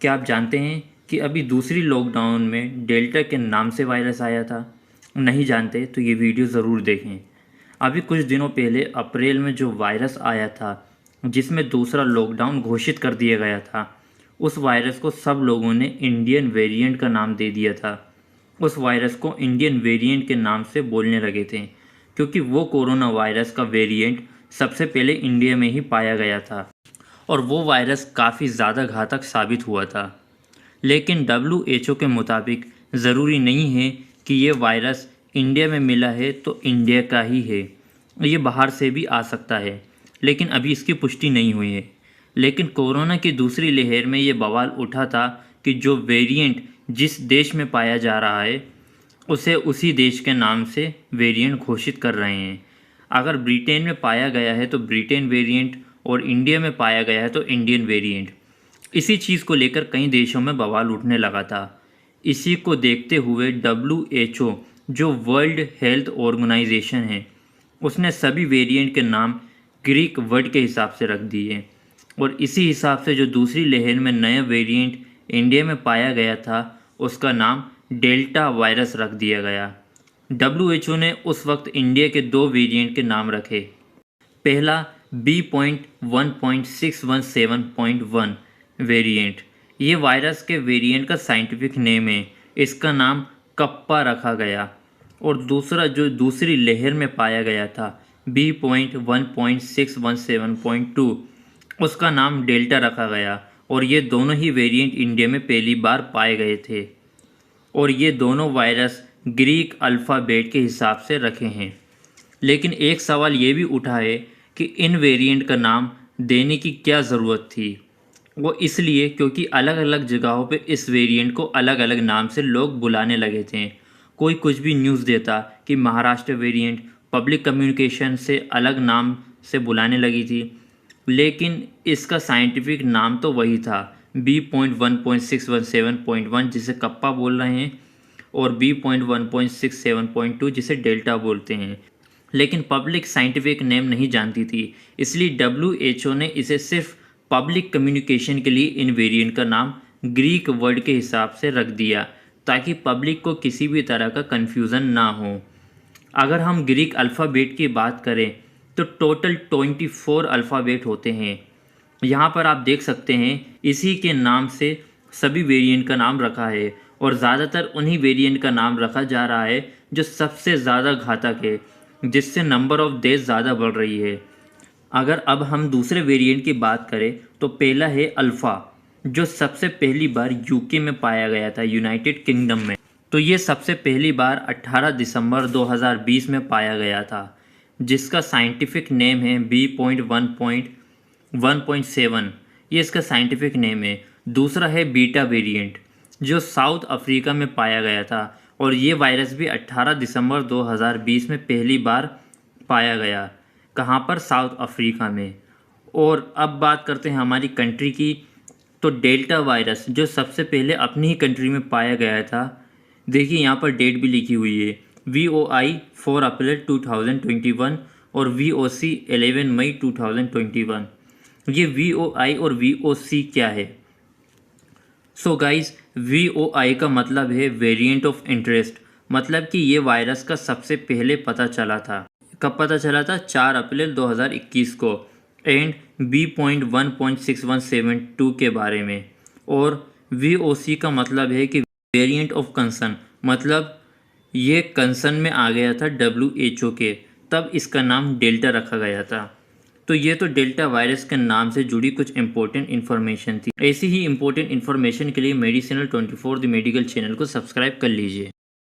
क्या आप जानते हैं कि अभी दूसरी लॉकडाउन में डेल्टा के नाम से वायरस आया था? नहीं जानते तो ये वीडियो ज़रूर देखें। अभी कुछ दिनों पहले अप्रैल में जो वायरस आया था, जिसमें दूसरा लॉकडाउन घोषित कर दिया गया था, उस वायरस को सब लोगों ने इंडियन वेरिएंट का नाम दे दिया था। उस वायरस को इंडियन वेरिएंट के नाम से बोलने लगे थे, क्योंकि वो कोरोना वायरस का वेरिएंट सबसे पहले इंडिया में ही पाया गया था और वो वायरस काफ़ी ज़्यादा घातक साबित हुआ था। लेकिन WHO के मुताबिक ज़रूरी नहीं है कि ये वायरस इंडिया में मिला है तो इंडिया का ही है, ये बाहर से भी आ सकता है, लेकिन अभी इसकी पुष्टि नहीं हुई है। लेकिन कोरोना की दूसरी लहर में ये बवाल उठा था कि जो वेरिएंट जिस देश में पाया जा रहा है उसे उसी देश के नाम से वेरिएंट घोषित कर रहे हैं। अगर ब्रिटेन में पाया गया है तो ब्रिटेन वेरिएंट और इंडिया में पाया गया है तो इंडियन वेरिएंट। इसी चीज़ को लेकर कई देशों में बवाल उठने लगा था। इसी को देखते हुए WHO, जो वर्ल्ड हेल्थ ऑर्गेनाइजेशन है, उसने सभी वेरिएंट के नाम ग्रीक वर्ड के हिसाब से रख दिए और इसी हिसाब से जो दूसरी लहर में नया वेरिएंट इंडिया में पाया गया था उसका नाम डेल्टा वायरस रख दिया गया। WHO ने उस वक्त इंडिया के दो वेरिएंट के नाम रखे। पहला B.1.617.1 वेरिएंट, ये वायरस के वेरिएंट का साइंटिफिक नेम है, इसका नाम कप्पा रखा गया। और दूसरा जो दूसरी लहर में पाया गया था B.1.617.2, उसका नाम डेल्टा रखा गया और ये दोनों ही वेरिएंट इंडिया में पहली बार पाए गए थे और ये दोनों वायरस ग्रीक अल्फ़ाबेट के हिसाब से रखे हैं। लेकिन एक सवाल ये भी उठा है कि इन वेरिएंट का नाम देने की क्या ज़रूरत थी। वो इसलिए क्योंकि अलग अलग जगहों पे इस वेरिएंट को अलग अलग नाम से लोग बुलाने लगे थे। कोई कुछ भी न्यूज़ देता कि महाराष्ट्र वेरिएंट, पब्लिक कम्युनिकेशन से अलग नाम से बुलाने लगी थी, लेकिन इसका साइंटिफिक नाम तो वही था B.1.617.1, जिसे कप्पा बोल रहे हैं, और B.1.67.2 जिसे डेल्टा बोलते हैं। लेकिन पब्लिक साइंटिफिक नेम नहीं जानती थी, इसलिए WHO ने इसे सिर्फ पब्लिक कम्युनिकेशन के लिए इन वेरिएंट का नाम ग्रीक वर्ड के हिसाब से रख दिया, ताकि पब्लिक को किसी भी तरह का कन्फ्यूज़न ना हो। अगर हम ग्रीक अल्फ़ाबेट की बात करें तो टोटल 24 अल्फ़ाबेट होते हैं। यहाँ पर आप देख सकते हैं इसी के नाम से सभी वेरिएंट का नाम रखा है और ज़्यादातर उन्हीं वेरिएंट का नाम रखा जा रहा है जो सबसे ज़्यादा घातक है, जिससे नंबर ऑफ डेथ ज़्यादा बढ़ रही है। अगर अब हम दूसरे वेरिएंट की बात करें तो पहला है अल्फ़ा, जो सबसे पहली बार UK में पाया गया था, यूनाइटेड किंगडम में। तो ये सबसे पहली बार 18 दिसंबर 2020 में पाया गया था, जिसका साइंटिफिक नेम है B.1.1.7, ये इसका साइंटिफिक नेम है। दूसरा है बीटा वेरिएंट, जो साउथ अफ्रीका में पाया गया था और ये वायरस भी 18 दिसंबर 2020 में पहली बार पाया गया। कहाँ पर? साउथ अफ्रीका में। और अब बात करते हैं हमारी कंट्री की, तो डेल्टा वायरस जो सबसे पहले अपनी ही कंट्री में पाया गया था, देखिए यहाँ पर डेट भी लिखी हुई है, VOI 4 अप्रैल 2021 और VOC 11 मई 2021। ये VOI और VOC क्या है? सो गाइस, VOI का मतलब है वेरिएंट ऑफ इंटरेस्ट, मतलब कि ये वायरस का सबसे पहले पता चला था। कब पता चला था? 4 अप्रैल 2021 को। एंड B.1.6172 के बारे में। और VOC का मतलब है कि वेरिएंट ऑफ कंसर्न, मतलब ये कंसर्न में आ गया था WHO के, तब इसका नाम डेल्टा रखा गया था। तो ये तो डेल्टा वायरस के नाम से जुड़ी कुछ इंपॉर्टेंट इन्फॉर्मेशन थी। ऐसी ही इंपॉर्टेंट इन्फॉर्मेशन के लिए मेडिसिनल 24 द मेडिकल चैनल को सब्सक्राइब कर लीजिए।